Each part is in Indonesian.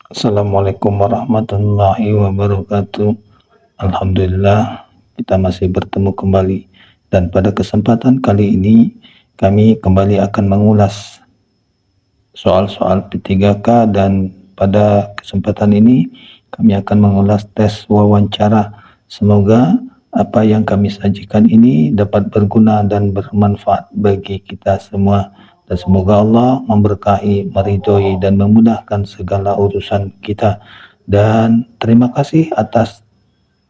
Assalamualaikum warahmatullahi wabarakatuh. Alhamdulillah, kita masih bertemu kembali, dan pada kesempatan kali ini kami kembali akan mengulas soal-soal P3K, dan pada kesempatan ini kami akan mengulas tes wawancara. Semoga apa yang kami sajikan ini dapat berguna dan bermanfaat bagi kita semua, dan semoga Allah memberkahi, meridhoi, dan memudahkan segala urusan kita. Dan terima kasih atas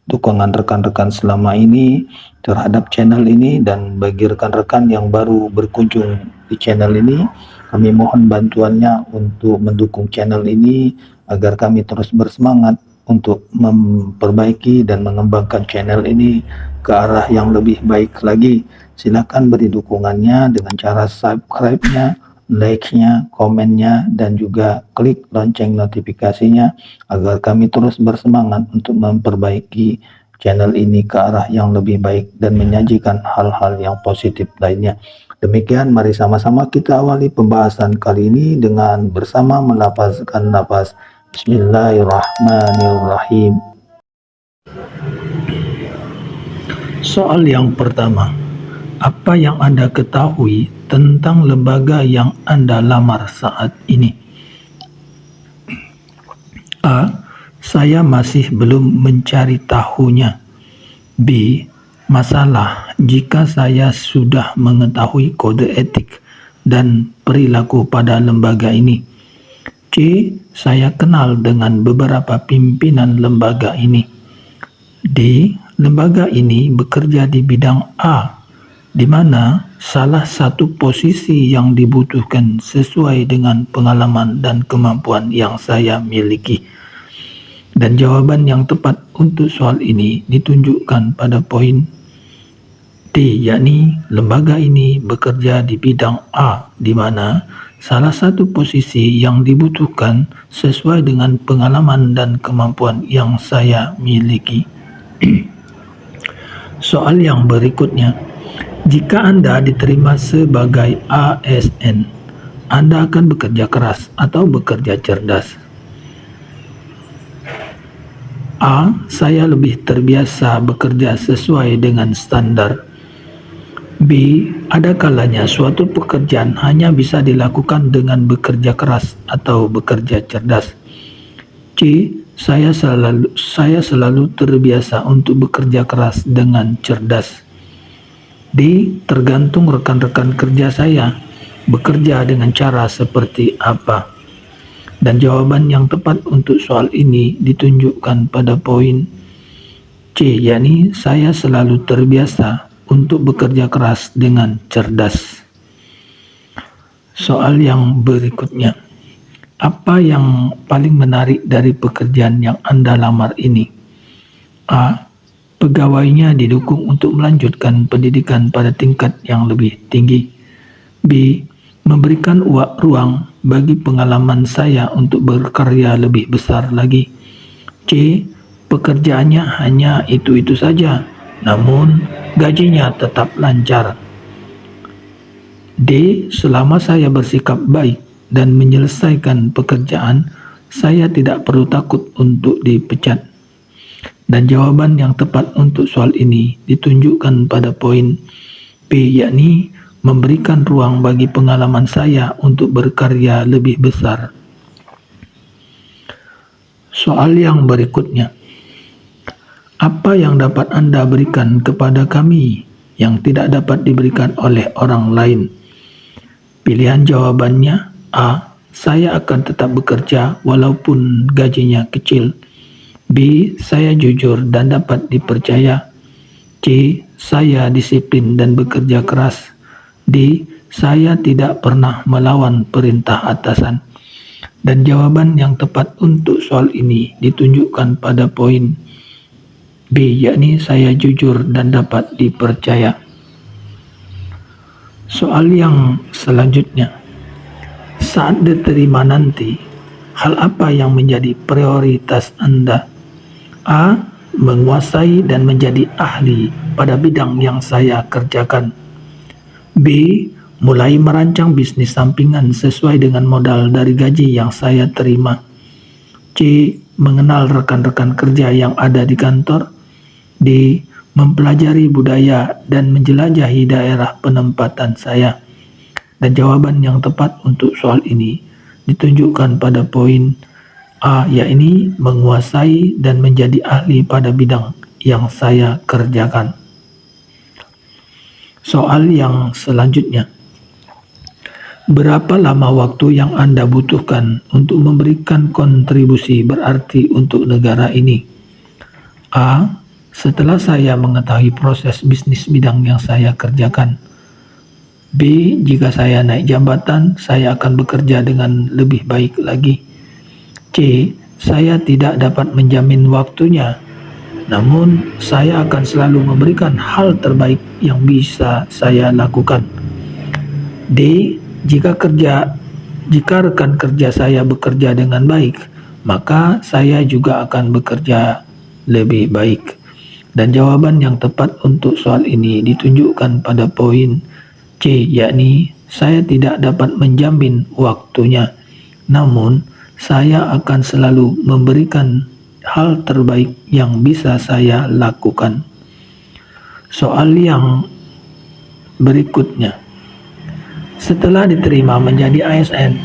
dukungan rekan-rekan selama ini terhadap channel ini, dan bagi rekan-rekan yang baru berkunjung di channel ini, kami mohon bantuannya untuk mendukung channel ini agar kami terus bersemangat untuk memperbaiki dan mengembangkan channel ini ke arah yang lebih baik lagi. Silakan beri dukungannya dengan cara subscribe-nya, like-nya, komennya, dan juga klik lonceng notifikasinya agar kami terus bersemangat untuk memperbaiki channel ini ke arah yang lebih baik dan menyajikan hal-hal yang positif lainnya. Demikian, mari sama-sama kita awali pembahasan kali ini dengan bersama melafazkan lafaz Bismillahirrahmanirrahim. Soal yang pertama, apa yang Anda ketahui tentang lembaga yang Anda lamar saat ini? A. Saya masih belum mencari tahunya. B. Masalah jika saya sudah mengetahui kode etik dan perilaku pada lembaga ini. C. Saya kenal dengan beberapa pimpinan lembaga ini. D. Lembaga ini bekerja di bidang A, di mana salah satu posisi yang dibutuhkan sesuai dengan pengalaman dan kemampuan yang saya miliki. Dan jawaban yang tepat untuk soal ini ditunjukkan pada poin D, yakni lembaga ini bekerja di bidang A, di mana salah satu posisi yang dibutuhkan sesuai dengan pengalaman dan kemampuan yang saya miliki. Soal yang berikutnya, jika Anda diterima sebagai ASN, Anda akan bekerja keras atau bekerja cerdas? A. Saya lebih terbiasa bekerja sesuai dengan standar. B. Ada kalanya suatu pekerjaan hanya bisa dilakukan dengan bekerja keras atau bekerja cerdas. C. Saya selalu terbiasa untuk bekerja keras dengan cerdas. D. Tergantung rekan-rekan kerja saya bekerja dengan cara seperti apa. Dan jawaban yang tepat untuk soal ini ditunjukkan pada poin C, yakni saya selalu terbiasa untuk bekerja keras dengan cerdas. Soal yang berikutnya, apa yang paling menarik dari pekerjaan yang Anda lamar ini? A. Pegawainya didukung untuk melanjutkan pendidikan pada tingkat yang lebih tinggi. B. Memberikan ruang bagi pengalaman saya untuk berkarya lebih besar lagi. C. Pekerjaannya hanya itu-itu saja, namun gajinya tetap lancar. D. Selama saya bersikap baik dan menyelesaikan pekerjaan, saya tidak perlu takut untuk dipecat. Dan jawaban yang tepat untuk soal ini ditunjukkan pada poin B, yakni memberikan ruang bagi pengalaman saya untuk berkarya lebih besar. Soal yang berikutnya, apa yang dapat Anda berikan kepada kami yang tidak dapat diberikan oleh orang lain? Pilihan jawabannya A. Saya akan tetap bekerja walaupun gajinya kecil. B. Saya jujur dan dapat dipercaya. C. Saya disiplin dan bekerja keras. D. Saya tidak pernah melawan perintah atasan. Dan jawaban yang tepat untuk soal ini ditunjukkan pada poin B, yakni saya jujur dan dapat dipercaya. Soal yang selanjutnya, saat diterima nanti, hal apa yang menjadi prioritas Anda? A. Menguasai dan menjadi ahli pada bidang yang saya kerjakan. B. Mulai merancang bisnis sampingan sesuai dengan modal dari gaji yang saya terima. C. Mengenal rekan-rekan kerja yang ada di kantor. D. Mempelajari budaya dan menjelajahi daerah penempatan saya. Dan jawaban yang tepat untuk soal ini ditunjukkan pada poin A, yakni menguasai dan menjadi ahli pada bidang yang saya kerjakan. Soal yang selanjutnya. Berapa lama waktu yang Anda butuhkan untuk memberikan kontribusi berarti untuk negara ini? A. Setelah saya mengetahui proses bisnis bidang yang saya kerjakan. B. Jika saya naik jabatan, saya akan bekerja dengan lebih baik lagi. C. Saya tidak dapat menjamin waktunya, namun saya akan selalu memberikan hal terbaik yang bisa saya lakukan. D. Jika rekan kerja saya bekerja dengan baik, maka saya juga akan bekerja lebih baik. Dan jawaban yang tepat untuk soal ini ditunjukkan pada poin C, yakni saya tidak dapat menjamin waktunya, namun saya akan selalu memberikan hal terbaik yang bisa saya lakukan. Soal yang berikutnya. Setelah diterima menjadi ASN,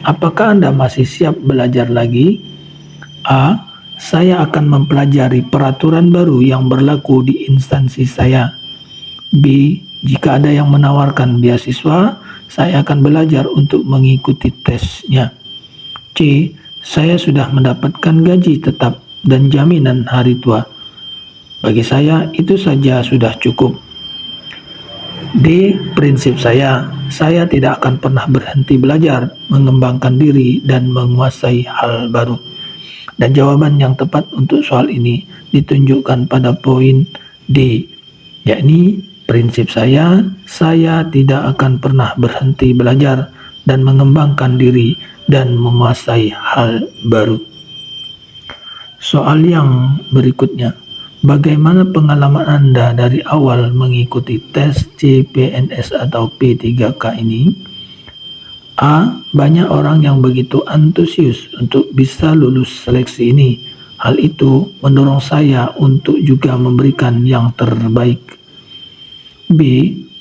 apakah Anda masih siap belajar lagi? A. Saya akan mempelajari peraturan baru yang berlaku di instansi saya. B. Jika ada yang menawarkan beasiswa, saya akan belajar untuk mengikuti tesnya. C. Saya sudah mendapatkan gaji tetap dan jaminan hari tua. Bagi saya, itu saja sudah cukup. D. Prinsip saya tidak akan pernah berhenti belajar, mengembangkan diri, dan menguasai hal baru. Dan jawaban yang tepat untuk soal ini ditunjukkan pada poin D, yakni prinsip saya tidak akan pernah berhenti belajar dan mengembangkan diri dan menguasai hal baru. Soal yang berikutnya. Bagaimana pengalaman Anda dari awal mengikuti tes CPNS atau P3K ini? A. Banyak orang yang begitu antusias untuk bisa lulus seleksi ini. Hal itu mendorong saya untuk juga memberikan yang terbaik. B.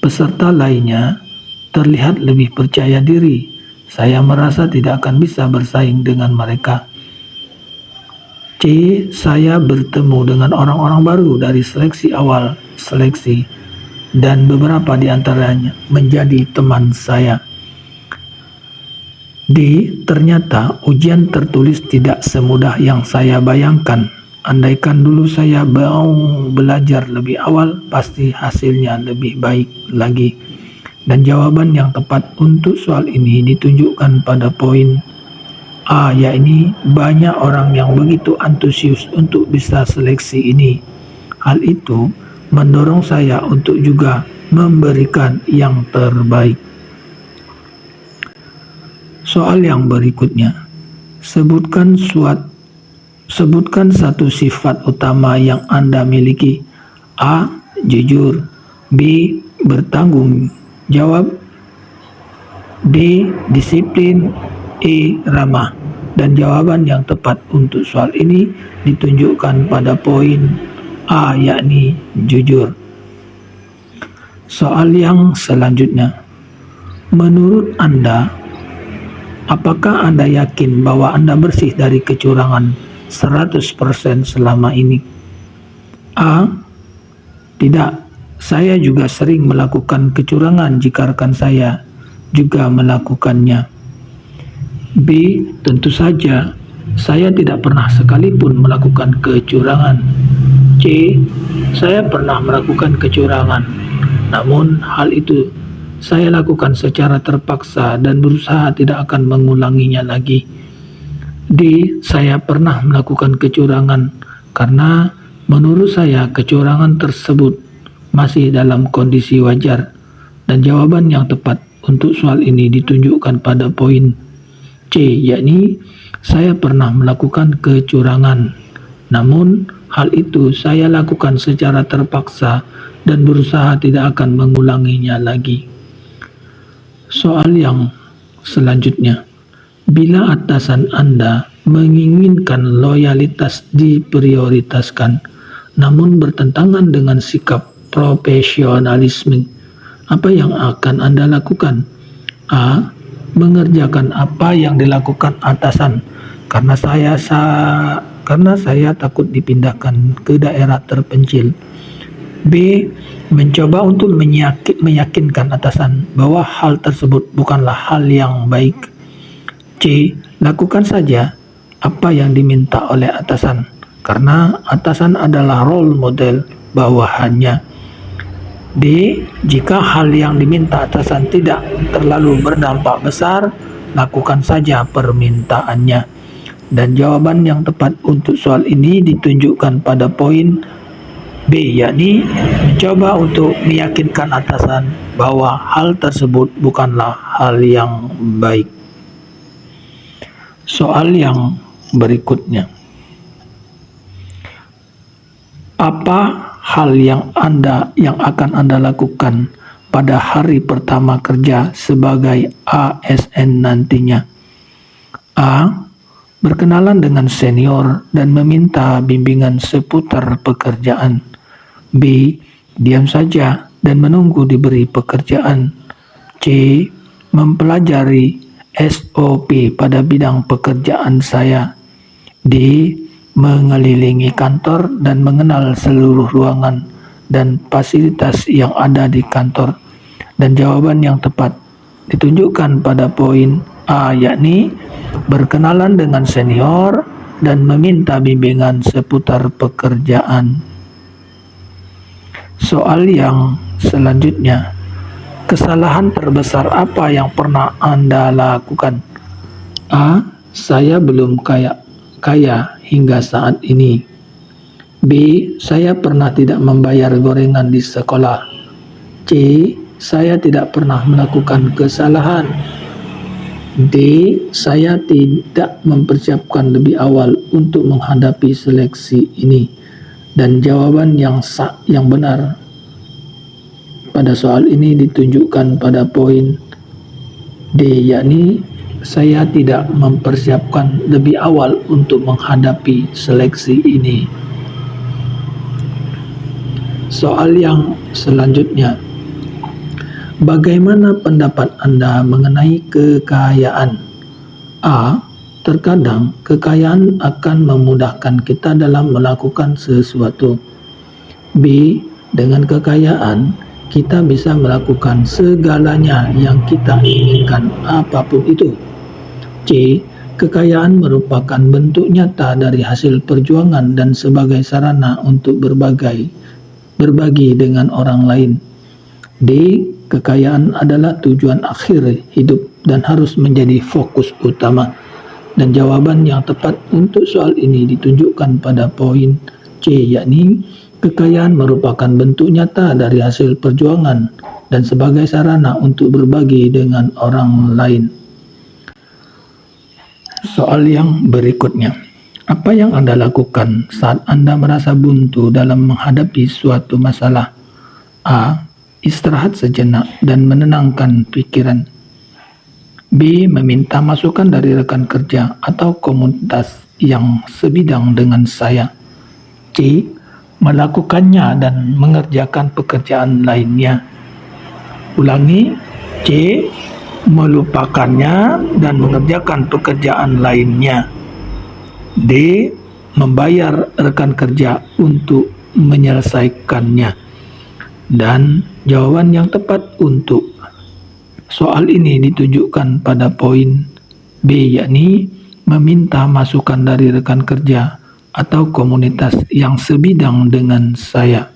Peserta lainnya terlihat lebih percaya diri. Saya merasa tidak akan bisa bersaing dengan mereka. C. Saya bertemu dengan orang-orang baru dari seleksi awal seleksi dan beberapa di antaranya menjadi teman saya. D. Ternyata ujian tertulis tidak semudah yang saya bayangkan. Andaikan dulu saya mau belajar lebih awal, pasti hasilnya lebih baik lagi. Dan jawaban yang tepat untuk soal ini ditunjukkan pada poin A, yakni banyak orang yang begitu antusias untuk bisa seleksi ini. Hal itu mendorong saya untuk juga memberikan yang terbaik. Soal yang berikutnya. Sebutkan satu sifat utama yang Anda miliki. A. Jujur. B. Bertanggung jawab. D. Disiplin. E. Ramah. Dan jawaban yang tepat untuk soal ini ditunjukkan pada poin A, yakni jujur. Soal yang selanjutnya. Menurut Anda, apakah Anda yakin bahwa Anda bersih dari kecurangan 100% selama ini? A. Tidak, saya juga sering melakukan kecurangan jika rekan saya juga melakukannya. B. Tentu saja, saya tidak pernah sekalipun melakukan kecurangan. C. Saya pernah melakukan kecurangan, namun hal itu saya lakukan secara terpaksa dan berusaha tidak akan mengulanginya lagi. D. Saya pernah melakukan kecurangan karena menurut saya kecurangan tersebut masih dalam kondisi wajar. Dan jawaban yang tepat untuk soal ini ditunjukkan pada poin C, yakni saya pernah melakukan kecurangan, namun hal itu saya lakukan secara terpaksa dan berusaha tidak akan mengulanginya lagi. Soal yang selanjutnya. Bila atasan Anda menginginkan loyalitas diprioritaskan, namun bertentangan dengan sikap profesionalisme. Apa yang akan Anda lakukan? A. Mengerjakan apa yang dilakukan atasan karena saya takut dipindahkan ke daerah terpencil. B. Mencoba untuk meyakinkan atasan bahwa hal tersebut bukanlah hal yang baik. C. Lakukan saja apa yang diminta oleh atasan karena atasan adalah role model bawahannya. D. Jika hal yang diminta atasan tidak terlalu berdampak besar, lakukan saja permintaannya. Dan jawaban yang tepat untuk soal ini ditunjukkan pada poin B, yakni mencoba untuk meyakinkan atasan bahwa hal tersebut bukanlah hal yang baik. Soal yang berikutnya. Apa hal yang akan Anda lakukan pada hari pertama kerja sebagai ASN nantinya? A. Berkenalan dengan senior dan meminta bimbingan seputar pekerjaan. B. Diam saja dan menunggu diberi pekerjaan. C. Mempelajari SOP pada bidang pekerjaan saya. D. Mengelilingi kantor dan mengenal seluruh ruangan dan fasilitas yang ada di kantor. Dan jawaban yang tepat ditunjukkan pada poin A, yakni berkenalan dengan senior dan meminta bimbingan seputar pekerjaan. Soal yang selanjutnya. Kesalahan terbesar apa yang pernah Anda lakukan? A. Saya belum kaya hingga saat ini. B. Saya pernah tidak membayar gorengan di sekolah. C. Saya tidak pernah melakukan kesalahan. D. Saya tidak mempersiapkan lebih awal untuk menghadapi seleksi ini. Dan jawaban yang benar pada soal ini ditunjukkan pada poin D, yakni saya tidak mempersiapkan lebih awal untuk menghadapi seleksi ini. Soal yang selanjutnya. Bagaimana pendapat Anda mengenai kekayaan? A. Terkadang kekayaan akan memudahkan kita dalam melakukan sesuatu. B. Dengan kekayaan, kita bisa melakukan segalanya yang kita inginkan, apapun itu. C. Kekayaan merupakan bentuk nyata dari hasil perjuangan dan sebagai sarana untuk berbagi dengan orang lain. D. Kekayaan adalah tujuan akhir hidup dan harus menjadi fokus utama. Dan jawaban yang tepat untuk soal ini ditunjukkan pada poin C, yakni kekayaan merupakan bentuk nyata dari hasil perjuangan dan sebagai sarana untuk berbagi dengan orang lain. Soal yang berikutnya. Apa yang Anda lakukan saat Anda merasa buntu dalam menghadapi suatu masalah? A. Istirahat sejenak dan menenangkan pikiran. B. Meminta masukan dari rekan kerja atau komunitas yang sebidang dengan saya. C. Melakukannya dan mengerjakan pekerjaan lainnya. Ulangi. C. Melupakannya dan mengerjakan pekerjaan lainnya. D. Membayar rekan kerja untuk menyelesaikannya. Dan jawaban yang tepat untuk soal ini ditunjukkan pada poin B, yakni meminta masukan dari rekan kerja atau komunitas yang sebidang dengan saya.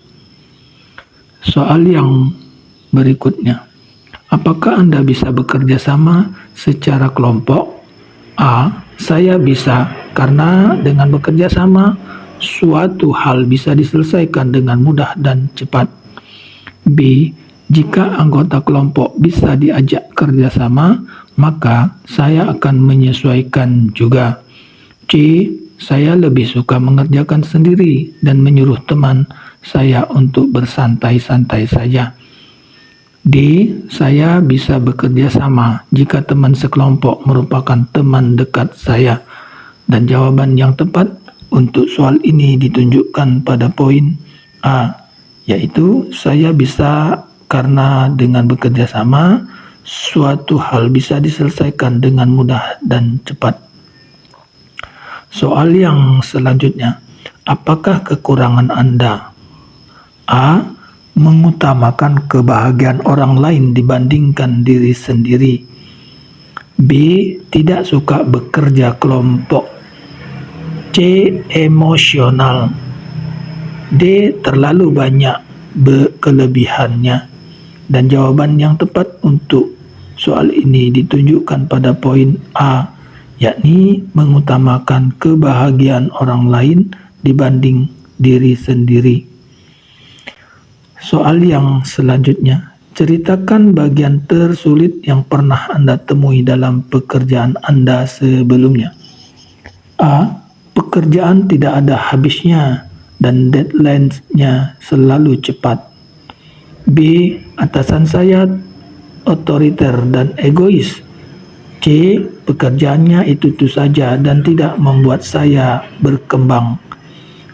Soal yang berikutnya. Apakah Anda bisa bekerja sama secara kelompok? A. Saya bisa karena dengan bekerja sama suatu hal bisa diselesaikan dengan mudah dan cepat. B. Jika anggota kelompok bisa diajak kerjasama, maka saya akan menyesuaikan juga. C. Saya lebih suka mengerjakan sendiri dan menyuruh teman saya untuk bersantai-santai saja. D. Saya bisa bekerja sama jika teman sekelompok merupakan teman dekat saya. Dan jawaban yang tepat untuk soal ini ditunjukkan pada poin A, yaitu saya bisa karena dengan bekerja sama, suatu hal bisa diselesaikan dengan mudah dan cepat. Soal yang selanjutnya, apakah kekurangan Anda? A. Mengutamakan kebahagiaan orang lain dibandingkan diri sendiri. B. Tidak suka bekerja kelompok. C. Emosional. D. Terlalu banyak kelebihannya. Dan jawaban yang tepat untuk soal ini ditunjukkan pada poin A, yakni mengutamakan kebahagiaan orang lain dibanding diri sendiri. Soal yang selanjutnya, ceritakan bagian tersulit yang pernah Anda temui dalam pekerjaan Anda sebelumnya. A. Pekerjaan tidak ada habisnya dan deadline-nya selalu cepat. B. Atasan saya otoriter dan egois. C. Pekerjaannya itu saja dan tidak membuat saya berkembang.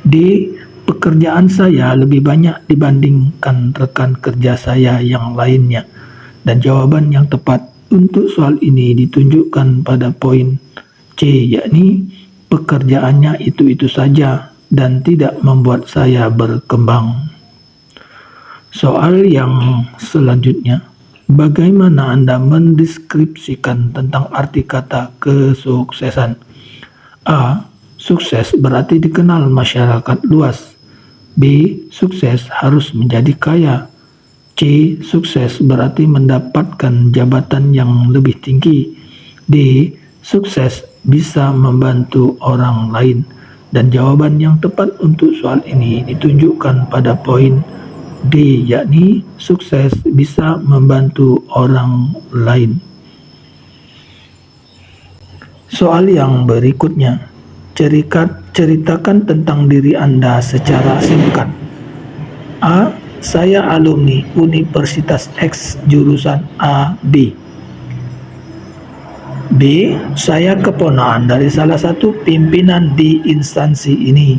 D. Pekerjaan saya lebih banyak dibandingkan rekan kerja saya yang lainnya. Dan jawaban yang tepat untuk soal ini ditunjukkan pada poin C, yakni pekerjaannya itu saja dan tidak membuat saya berkembang. Soal yang selanjutnya, bagaimana Anda mendeskripsikan tentang arti kata kesuksesan? A. Sukses berarti dikenal masyarakat luas. B. Sukses harus menjadi kaya. C. Sukses berarti mendapatkan jabatan yang lebih tinggi. D. Sukses bisa membantu orang lain. Dan jawaban yang tepat untuk soal ini ditunjukkan pada poin D, yakni sukses bisa membantu orang lain. Soal yang berikutnya, ceritakan tentang diri Anda secara singkat. A. Saya alumni Universitas X jurusan A, B. B. Saya keponakan dari salah satu pimpinan di instansi ini.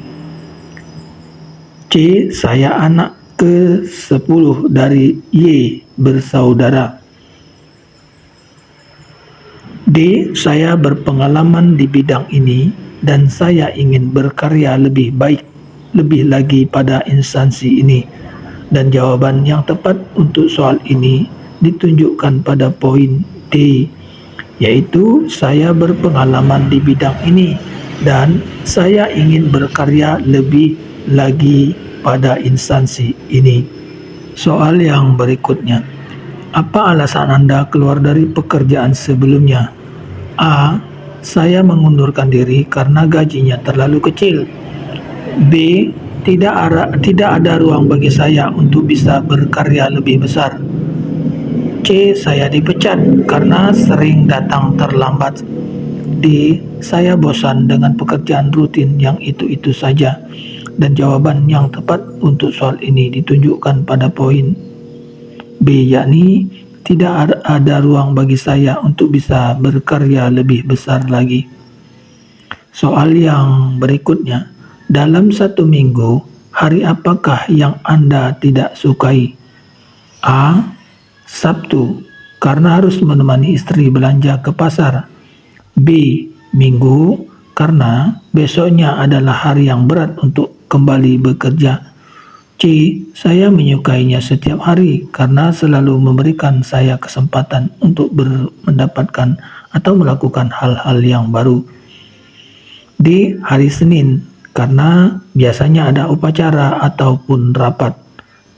C. Saya anak ke-10 dari Y bersaudara. D. Saya berpengalaman di bidang ini dan saya ingin berkarya lebih baik, lebih lagi pada instansi ini. Dan jawaban yang tepat untuk soal ini ditunjukkan pada poin D, yaitu saya berpengalaman di bidang ini dan saya ingin berkarya lebih lagi pada instansi ini. Soal yang berikutnya, apa alasan Anda keluar dari pekerjaan sebelumnya? A. Saya mengundurkan diri karena gajinya terlalu kecil. B. Tidak ada ruang bagi saya untuk bisa berkarya lebih besar. C. Saya dipecat karena sering datang terlambat. D. Saya bosan dengan pekerjaan rutin yang itu saja. Dan jawaban yang tepat untuk soal ini ditunjukkan pada poin B, yakni tidak ada ruang bagi saya untuk bisa berkarya lebih besar lagi. Soal yang berikutnya, dalam satu minggu, hari apakah yang Anda tidak sukai? A. Sabtu, karena harus menemani istri belanja ke pasar. B. Minggu, karena besoknya adalah hari yang berat untuk kembali bekerja. C. Saya menyukainya setiap hari karena selalu memberikan saya kesempatan untuk mendapatkan atau melakukan hal-hal yang baru. D. Hari Senin, karena biasanya ada upacara ataupun rapat.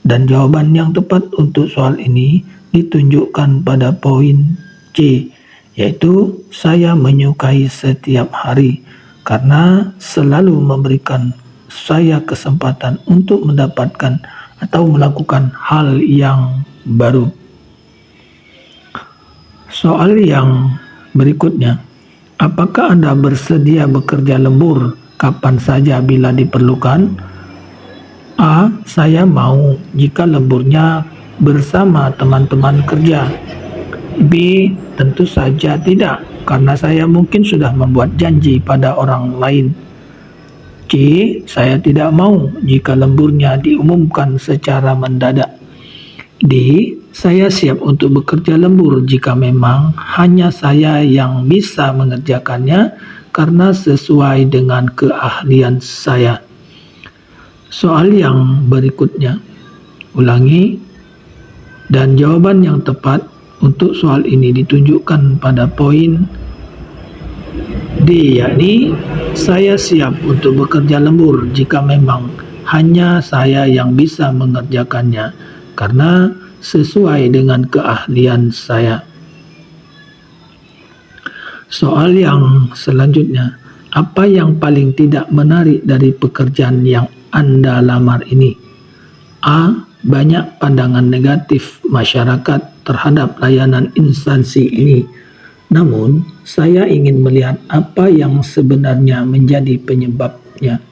Dan jawaban yang tepat untuk soal ini ditunjukkan pada poin C, yaitu saya menyukai setiap hari karena selalu memberikan saya kesempatan untuk mendapatkan atau melakukan hal yang baru. Soal yang berikutnya, apakah Anda bersedia bekerja lembur kapan saja bila diperlukan? A. Saya mau jika lemburnya bersama teman-teman kerja. B. Tentu saja tidak, karena saya mungkin sudah membuat janji pada orang lain. C. Saya tidak mau jika lemburnya diumumkan secara mendadak. D. Saya siap untuk bekerja lembur jika memang hanya saya yang bisa mengerjakannya karena sesuai dengan keahlian saya. Soal yang berikutnya, ulangi, dan jawaban yang tepat untuk soal ini ditunjukkan pada poin D, yakni saya siap untuk bekerja lembur jika memang hanya saya yang bisa mengerjakannya karena sesuai dengan keahlian saya. Soal yang selanjutnya, apa yang paling tidak menarik dari pekerjaan yang Anda lamar ini? A. Banyak pandangan negatif masyarakat terhadap layanan instansi ini. Namun, saya ingin melihat apa yang sebenarnya menjadi penyebabnya.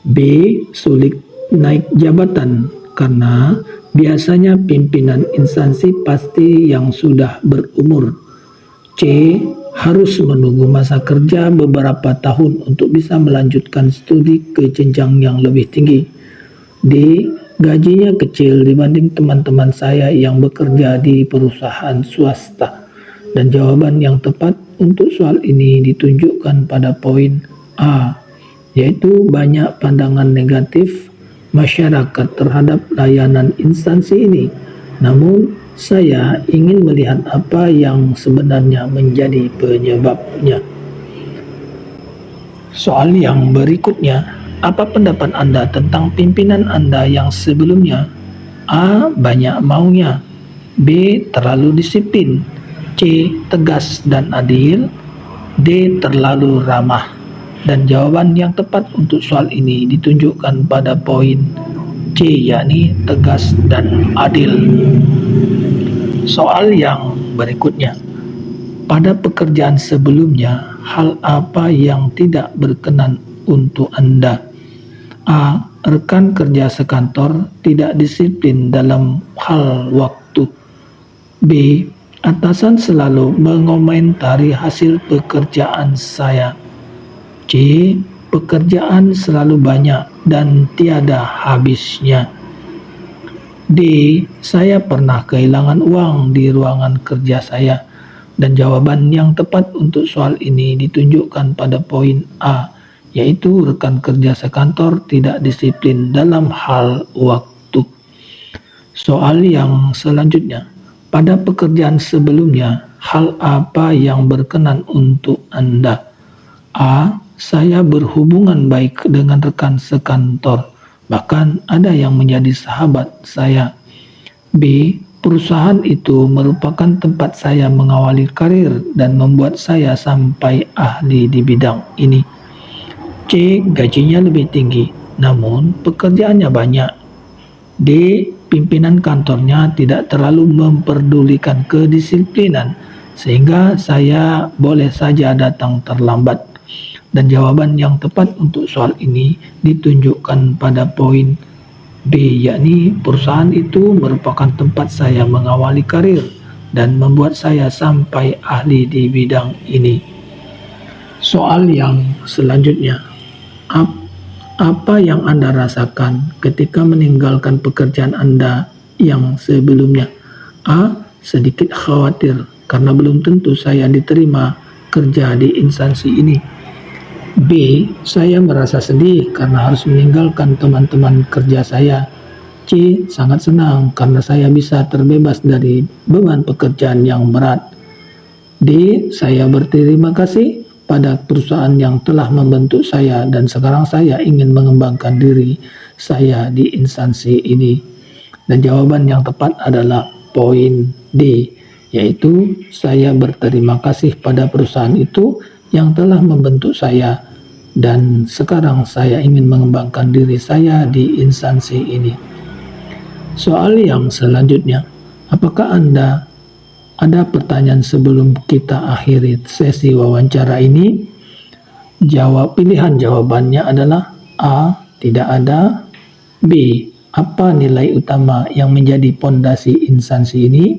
B. Sulit naik jabatan karena biasanya pimpinan instansi pasti yang sudah berumur. C. Harus menunggu masa kerja beberapa tahun untuk bisa melanjutkan studi ke jenjang yang lebih tinggi. D. Gajinya kecil dibanding teman-teman saya yang bekerja di perusahaan swasta. Dan jawaban yang tepat untuk soal ini ditunjukkan pada poin A, yaitu banyak pandangan negatif masyarakat terhadap layanan instansi ini. Namun, saya ingin melihat apa yang sebenarnya menjadi penyebabnya. Soal yang berikutnya, apa pendapat Anda tentang pimpinan Anda yang sebelumnya? A. Banyak maunya. B. Terlalu disiplin. C. Tegas dan adil. D. Terlalu ramah. Dan jawaban yang tepat untuk soal ini ditunjukkan pada poin C, yakni tegas dan adil. Soal yang berikutnya, pada pekerjaan sebelumnya, hal apa yang tidak berkenan untuk Anda? A. Rekan kerja sekantor tidak disiplin dalam hal waktu. B. Atasan selalu mengomentari hasil pekerjaan saya. C. Pekerjaan selalu banyak dan tiada habisnya. D. Saya pernah kehilangan uang di ruangan kerja saya. Dan jawaban yang tepat untuk soal ini ditunjukkan pada poin A, yaitu rekan kerja sekantor tidak disiplin dalam hal waktu. Soal yang selanjutnya, pada pekerjaan sebelumnya, hal apa yang berkenan untuk Anda? A. Saya berhubungan baik dengan rekan sekantor, bahkan ada yang menjadi sahabat saya. B. Perusahaan itu merupakan tempat saya mengawali karir dan membuat saya sampai ahli di bidang ini. C. Gajinya lebih tinggi, namun pekerjaannya banyak. D. Pimpinan kantornya tidak terlalu memperdulikan kedisiplinan, sehingga saya boleh saja datang terlambat. Dan jawaban yang tepat untuk soal ini ditunjukkan pada poin B, yakni perusahaan itu merupakan tempat saya mengawali karir dan membuat saya sampai ahli di bidang ini. Soal yang selanjutnya, apa yang Anda rasakan ketika meninggalkan pekerjaan Anda yang sebelumnya? A. Sedikit khawatir karena belum tentu saya diterima kerja di instansi ini. B. Saya merasa sedih karena harus meninggalkan teman-teman kerja saya. C. Sangat senang karena saya bisa terbebas dari beban pekerjaan yang berat. D. Saya berterima kasih pada perusahaan yang telah membentuk saya dan sekarang saya ingin mengembangkan diri saya di instansi ini. Dan jawaban yang tepat adalah poin D, yaitu saya berterima kasih pada perusahaan itu yang telah membentuk saya dan sekarang saya ingin mengembangkan diri saya di instansi ini. Soal yang selanjutnya, apakah Anda ada pertanyaan sebelum kita akhiri sesi wawancara ini? Pilihan jawabannya adalah A. Tidak ada. B. Apa nilai utama yang menjadi pondasi instansi ini?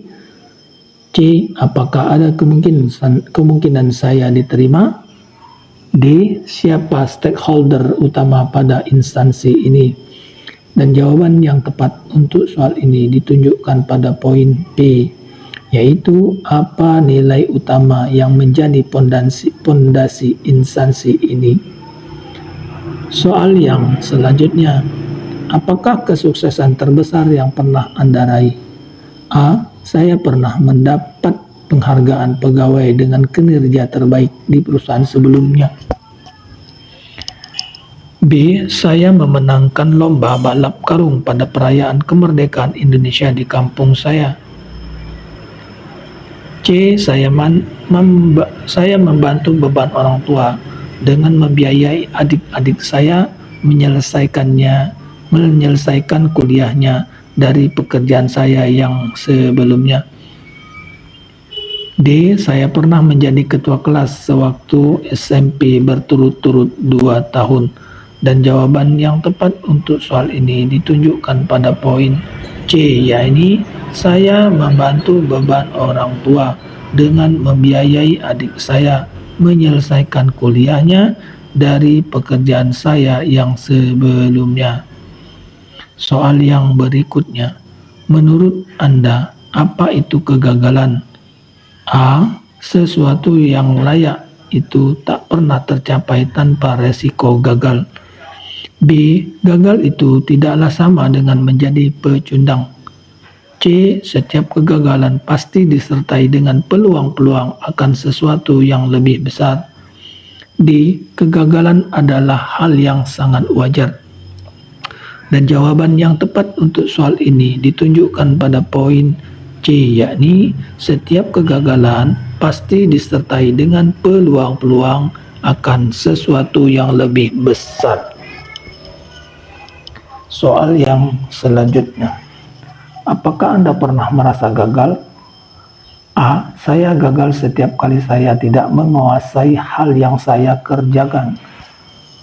C. Apakah ada kemungkinan saya diterima? D. Siapa stakeholder utama pada instansi ini? Dan jawaban yang tepat untuk soal ini ditunjukkan pada poin B, yaitu apa nilai utama yang menjadi pondasi instansi ini. Soal yang selanjutnya, apakah kesuksesan terbesar yang pernah Anda raih? A. Saya pernah mendapat penghargaan pegawai dengan kinerja terbaik di perusahaan sebelumnya. B. Saya memenangkan lomba balap karung pada perayaan kemerdekaan Indonesia di kampung saya. C. Saya membantu beban orang tua dengan membiayai adik-adik saya menyelesaikan kuliahnya dari pekerjaan saya yang sebelumnya. D. Saya pernah menjadi ketua kelas sewaktu SMP berturut-turut 2 tahun. Dan jawaban yang tepat untuk soal ini ditunjukkan pada poin C, yaitu saya membantu beban orang tua dengan membiayai adik saya menyelesaikan kuliahnya dari pekerjaan saya yang sebelumnya. Soal yang berikutnya, menurut Anda, apa itu kegagalan? A. Sesuatu yang layak itu tak pernah tercapai tanpa resiko gagal. B. Gagal itu tidaklah sama dengan menjadi pecundang. C. Setiap kegagalan pasti disertai dengan peluang-peluang akan sesuatu yang lebih besar. D. Kegagalan adalah hal yang sangat wajar. Dan jawaban yang tepat untuk soal ini ditunjukkan pada poin C, yakni setiap kegagalan pasti disertai dengan peluang-peluang akan sesuatu yang lebih besar. Soal yang selanjutnya, apakah Anda pernah merasa gagal? A. Saya gagal setiap kali saya tidak menguasai hal yang saya kerjakan.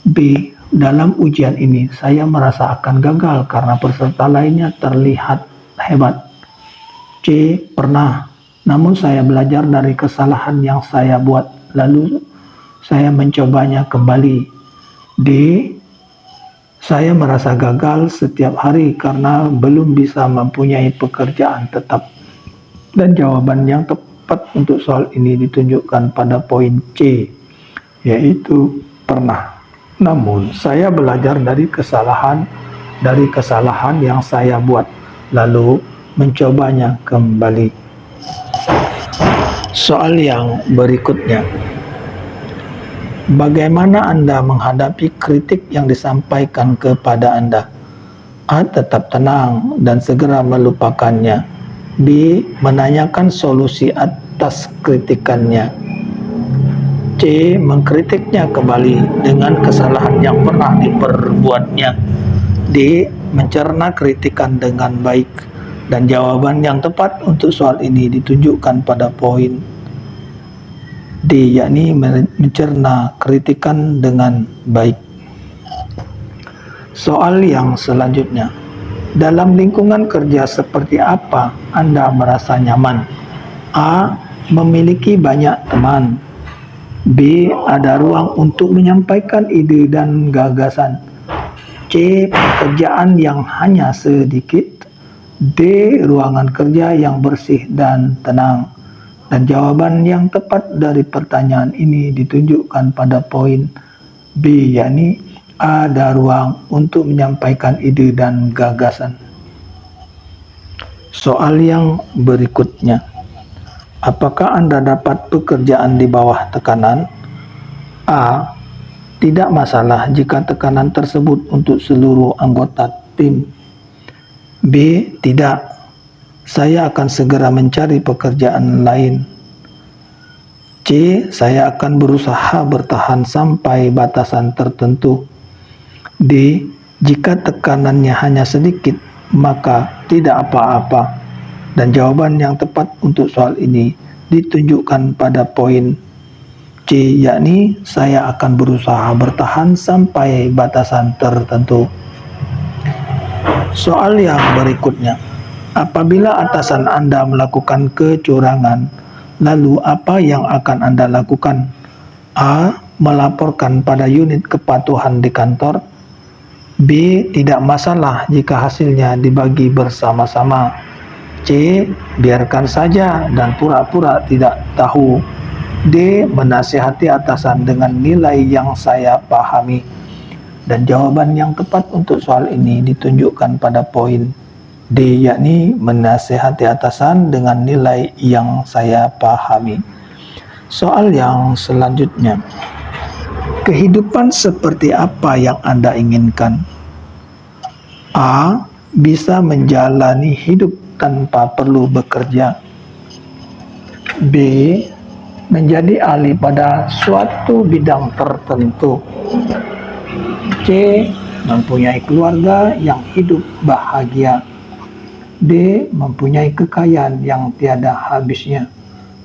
B. Dalam ujian ini saya merasa akan gagal karena peserta lainnya terlihat hebat. C. Pernah, namun saya belajar dari kesalahan yang saya buat, lalu saya mencobanya kembali. D. Saya merasa gagal setiap hari karena belum bisa mempunyai pekerjaan tetap. Dan jawaban yang tepat untuk soal ini ditunjukkan pada poin C, yaitu pernah. Namun, saya belajar dari kesalahan yang saya buat, lalu mencobanya kembali. Soal yang berikutnya, bagaimana Anda menghadapi kritik yang disampaikan kepada Anda? A. Tetap tenang dan segera melupakannya. B. Menanyakan solusi atas kritikannya. C. Mengkritiknya kembali dengan kesalahan yang pernah diperbuatnya. D. Mencerna kritikan dengan baik. Dan jawaban yang tepat untuk soal ini ditunjukkan pada poin D, yakni mencerna kritikan dengan baik. Soal yang selanjutnya, dalam lingkungan kerja seperti apa Anda merasa nyaman? A. Memiliki banyak teman. B. Ada ruang untuk menyampaikan ide dan gagasan. C. Pekerjaan yang hanya sedikit. D. Ruangan kerja yang bersih dan tenang. Dan jawaban yang tepat dari pertanyaan ini ditunjukkan pada poin B, yakni ada ruang untuk menyampaikan ide dan gagasan. Soal yang berikutnya, apakah Anda dapat pekerjaan di bawah tekanan? A. Tidak masalah jika tekanan tersebut untuk seluruh anggota tim. B. Tidak. Saya akan segera mencari pekerjaan lain. C. Saya akan berusaha bertahan sampai batasan tertentu. D. Jika tekanannya hanya sedikit, maka tidak apa-apa. Dan jawaban yang tepat untuk soal ini ditunjukkan pada poin C, yakni saya akan berusaha bertahan sampai batasan tertentu. Soal yang berikutnya, Apabila atasan Anda melakukan kecurangan, lalu apa yang akan Anda lakukan? A. Melaporkan pada unit kepatuhan di kantor. B. Tidak masalah jika hasilnya dibagi bersama-sama. C. Biarkan saja dan pura-pura tidak tahu. D. Menasihati atasan dengan nilai yang saya pahami. Dan jawaban yang tepat untuk soal ini ditunjukkan pada poin D, yakni menasihati atasan dengan nilai yang saya pahami. Soal yang selanjutnya, kehidupan seperti apa yang Anda inginkan? A. Bisa menjalani hidup tanpa perlu bekerja. B. Menjadi ahli pada suatu bidang tertentu. C. Mempunyai keluarga yang hidup bahagia. D. Mempunyai kekayaan yang tiada habisnya.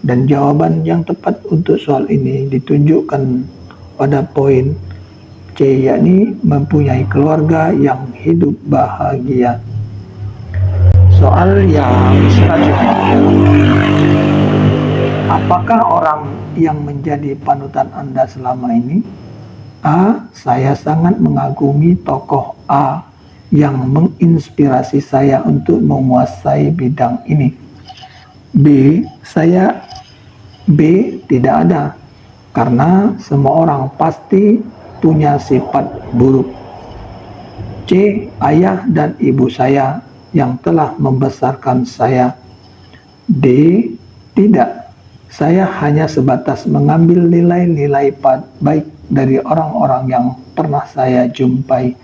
Dan jawaban yang tepat untuk soal ini ditunjukkan pada poin C, yakni mempunyai keluarga yang hidup bahagia. Soal yang selanjutnya, apakah orang yang menjadi panutan Anda selama ini? A. Saya sangat mengagumi tokoh A yang menginspirasi saya untuk menguasai bidang ini. B. Tidak ada, karena semua orang pasti punya sifat buruk. C. Ayah dan ibu saya yang telah membesarkan saya. D. Tidak, saya hanya sebatas mengambil nilai-nilai baik dari orang-orang yang pernah saya jumpai.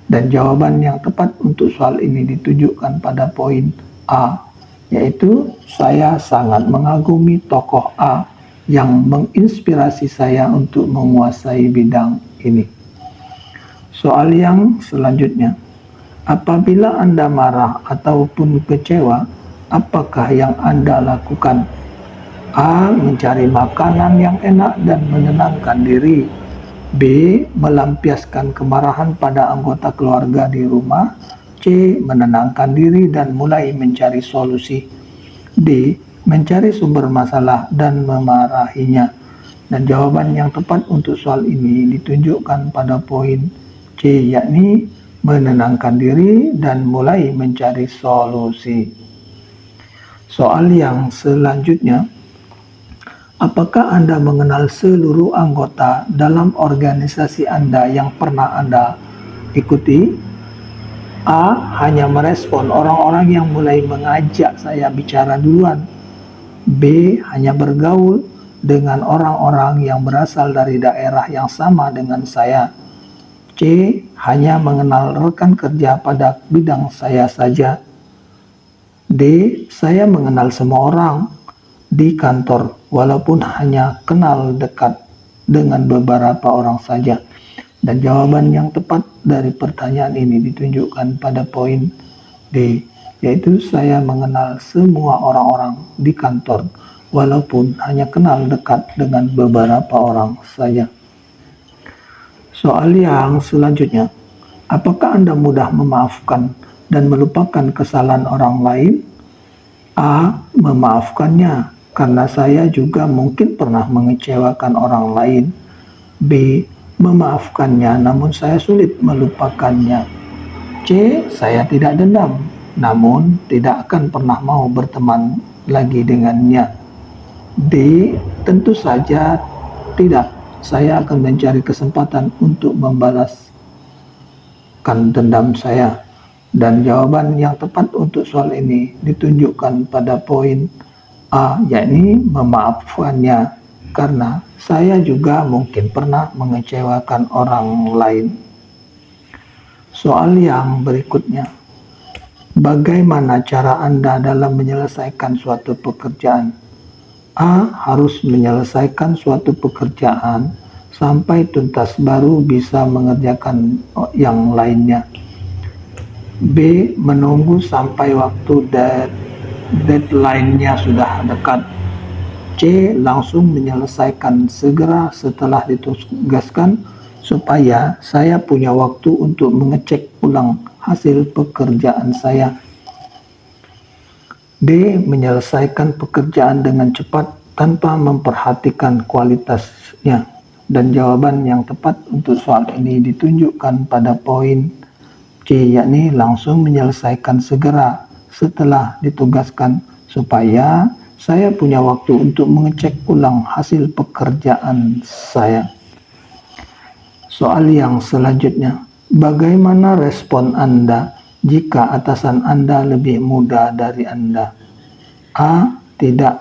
Dan jawaban yang tepat untuk soal ini ditunjukkan pada poin A, yaitu saya sangat mengagumi tokoh A yang menginspirasi saya untuk menguasai bidang ini. Soal yang selanjutnya, apabila Anda marah ataupun kecewa, apakah yang Anda lakukan? A. Mencari makanan yang enak dan menenangkan diri. B. Melampiaskan kemarahan pada anggota keluarga di rumah. C. Menenangkan diri dan mulai mencari solusi. D. Mencari sumber masalah dan memarahinya. Dan jawaban yang tepat untuk soal ini ditunjukkan pada poin C, yakni menenangkan diri dan mulai mencari solusi. Soal yang selanjutnya, apakah Anda mengenal seluruh anggota dalam organisasi Anda yang pernah Anda ikuti? A. Hanya merespon orang-orang yang mulai mengajak saya bicara duluan. B. Hanya bergaul dengan orang-orang yang berasal dari daerah yang sama dengan saya. C. Hanya mengenal rekan kerja pada bidang saya saja. D. Saya mengenal semua orang di kantor walaupun hanya kenal dekat dengan beberapa orang saja. Dan jawaban yang tepat dari pertanyaan ini ditunjukkan pada poin D, yaitu saya mengenal semua orang-orang di kantor walaupun hanya kenal dekat dengan beberapa orang saja. Soal yang selanjutnya, apakah Anda mudah memaafkan dan melupakan kesalahan orang lain? A. Memaafkannya, karena saya juga mungkin pernah mengecewakan orang lain. B. Memaafkannya, namun saya sulit melupakannya. C. Saya tidak dendam, namun tidak akan pernah mau berteman lagi dengannya. D. Tentu saja tidak. Saya akan mencari kesempatan untuk membalaskan dendam saya. Dan jawaban yang tepat untuk soal ini ditunjukkan pada poin A, yakni memaafkannya, karena saya juga mungkin pernah mengecewakan orang lain. Soal yang berikutnya, bagaimana cara Anda dalam menyelesaikan suatu pekerjaan? A. Harus menyelesaikan suatu pekerjaan sampai tuntas baru bisa mengerjakan yang lainnya. B. Menunggu sampai waktu deadline-nya sudah dekat. C. Langsung menyelesaikan segera setelah ditugaskan supaya saya punya waktu untuk mengecek ulang hasil pekerjaan saya. D. Menyelesaikan pekerjaan dengan cepat tanpa memperhatikan kualitasnya. Dan jawaban yang tepat untuk soal ini ditunjukkan pada poin C, yakni langsung menyelesaikan segera setelah ditugaskan, supaya saya punya waktu untuk mengecek ulang hasil pekerjaan saya. Soal yang selanjutnya, bagaimana respon Anda jika atasan Anda lebih muda dari Anda? A. Tidak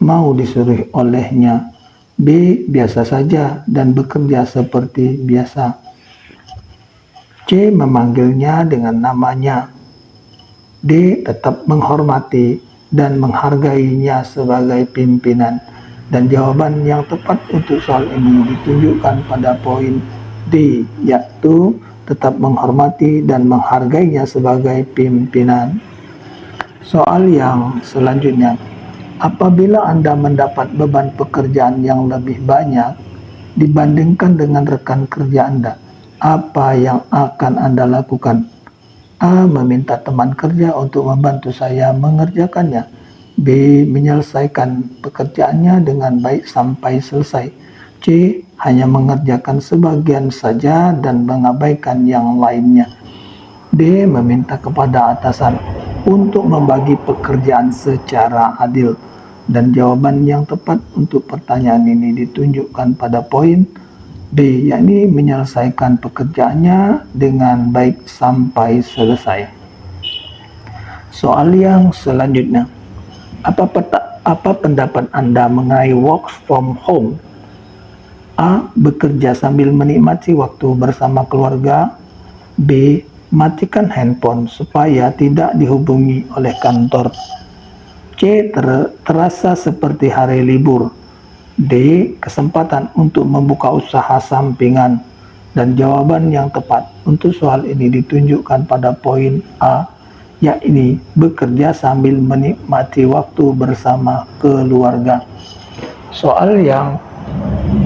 mau disuruh olehnya. B. Biasa saja dan bekerja seperti biasa. C. Memanggilnya dengan namanya. D. Tetap menghormati dan menghargainya sebagai pimpinan. Dan jawaban yang tepat untuk soal ini ditunjukkan pada poin D, yaitu tetap menghormati dan menghargainya sebagai pimpinan. Soal yang selanjutnya, apabila Anda mendapat beban pekerjaan yang lebih banyak dibandingkan dengan rekan kerja Anda, apa yang akan Anda lakukan? A. Meminta teman kerja untuk membantu saya mengerjakannya. B. Menyelesaikan pekerjaannya dengan baik sampai selesai. C. Hanya mengerjakan sebagian saja dan mengabaikan yang lainnya. D. Meminta kepada atasan untuk membagi pekerjaan secara adil. Dan jawaban yang tepat untuk pertanyaan ini ditunjukkan pada poin B, yakni menyelesaikan pekerjaannya dengan baik sampai selesai. Soal yang selanjutnya, apa pendapat Anda mengenai work from home? A. Bekerja sambil menikmati waktu bersama keluarga. B. Matikan handphone supaya tidak dihubungi oleh kantor. C. Terasa seperti hari libur. D. Kesempatan untuk membuka usaha sampingan. Dan jawaban yang tepat untuk soal ini ditunjukkan pada poin A, yakni bekerja sambil menikmati waktu bersama keluarga. Soal yang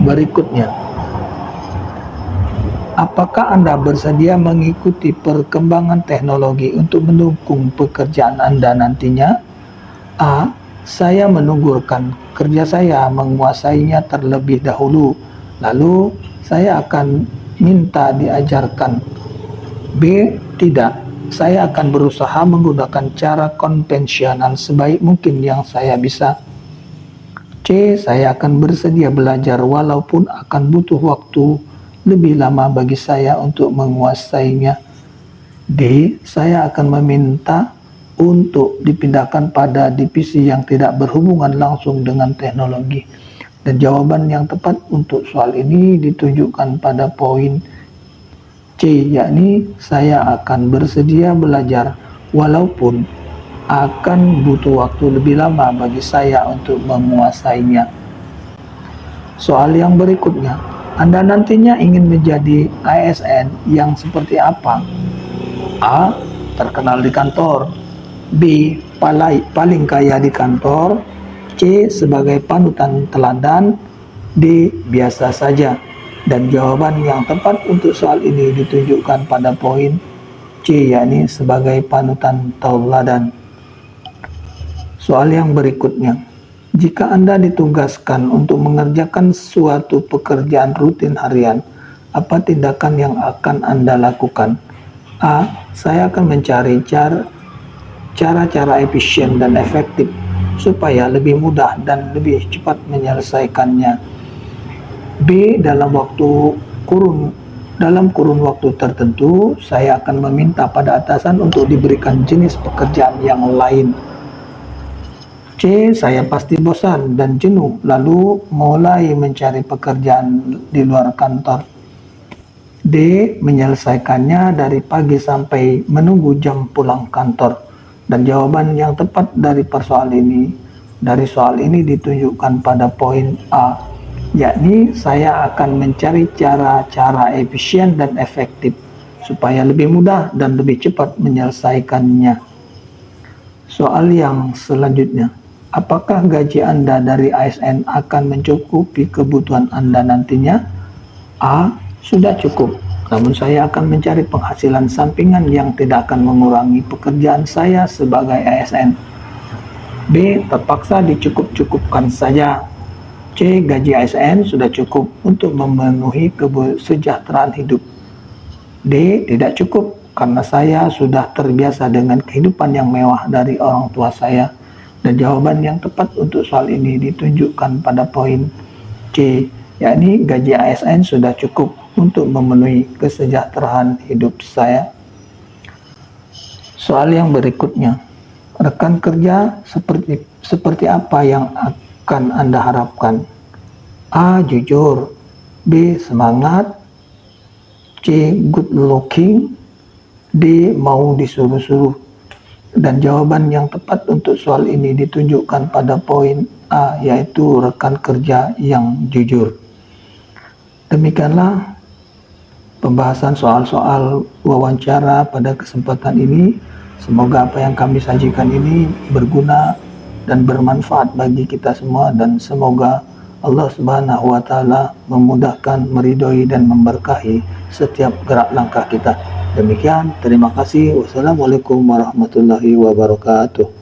berikutnya, apakah Anda bersedia mengikuti perkembangan teknologi untuk mendukung pekerjaan Anda nantinya? A. Saya menunggulkan kerja saya menguasainya terlebih dahulu, lalu saya akan minta diajarkan. B. Tidak, saya akan berusaha menggunakan cara konvensional sebaik mungkin yang saya bisa. C. Saya akan bersedia belajar walaupun akan butuh waktu lebih lama bagi saya untuk menguasainya. D. Saya akan meminta untuk dipindahkan pada divisi yang tidak berhubungan langsung dengan teknologi. Dan jawaban yang tepat untuk soal ini ditunjukkan pada poin C, yakni saya akan bersedia belajar walaupun akan butuh waktu lebih lama bagi saya untuk menguasainya. Soal yang berikutnya, Anda nantinya ingin menjadi ASN yang seperti apa? A. Terkenal di kantor. B. Paling kaya di kantor. C. Sebagai panutan teladan. D. Biasa saja. Dan jawaban yang tepat untuk soal ini ditunjukkan pada poin C, yakni sebagai panutan teladan. Soal yang berikutnya, jika Anda ditugaskan untuk mengerjakan suatu pekerjaan rutin harian, apa tindakan yang akan Anda lakukan? A. Saya akan mencari cara-cara efisien dan efektif supaya lebih mudah dan lebih cepat menyelesaikannya. B. Dalam kurun waktu tertentu, saya akan meminta pada atasan untuk diberikan jenis pekerjaan yang lain. C. Saya pasti bosan dan jenuh, lalu mulai mencari pekerjaan di luar kantor. D. Menyelesaikannya dari pagi sampai menunggu jam pulang kantor. Dan jawaban yang tepat dari soal ini ditunjukkan pada poin A, yakni saya akan mencari cara-cara efisien dan efektif supaya lebih mudah dan lebih cepat menyelesaikannya. Soal yang selanjutnya, apakah gaji Anda dari ASN akan mencukupi kebutuhan Anda nantinya? A. Sudah cukup, namun saya akan mencari penghasilan sampingan yang tidak akan mengurangi pekerjaan saya sebagai ASN. B. Terpaksa dicukup-cukupkan saja. C. Gaji ASN sudah cukup untuk memenuhi kesejahteraan hidup. D. Tidak cukup karena saya sudah terbiasa dengan kehidupan yang mewah dari orang tua saya. Dan jawaban yang tepat untuk soal ini ditunjukkan pada poin C, yakni gaji ASN sudah cukup untuk memenuhi kesejahteraan hidup saya. Soal yang berikutnya, rekan kerja seperti apa yang akan Anda harapkan? A. Jujur. B. Semangat. C. Good looking. D. Mau disuruh-suruh. Dan jawaban yang tepat untuk soal ini ditunjukkan pada poin A, yaitu rekan kerja yang jujur. Demikianlah pembahasan soal-soal wawancara pada kesempatan ini. Semoga apa yang kami sajikan ini berguna dan bermanfaat bagi kita semua, dan semoga Allah Subhanahu wa Ta'ala memudahkan, meridhoi dan memberkahi setiap gerak langkah kita. Demikian, terima kasih. Wassalamualaikum warahmatullahi wabarakatuh.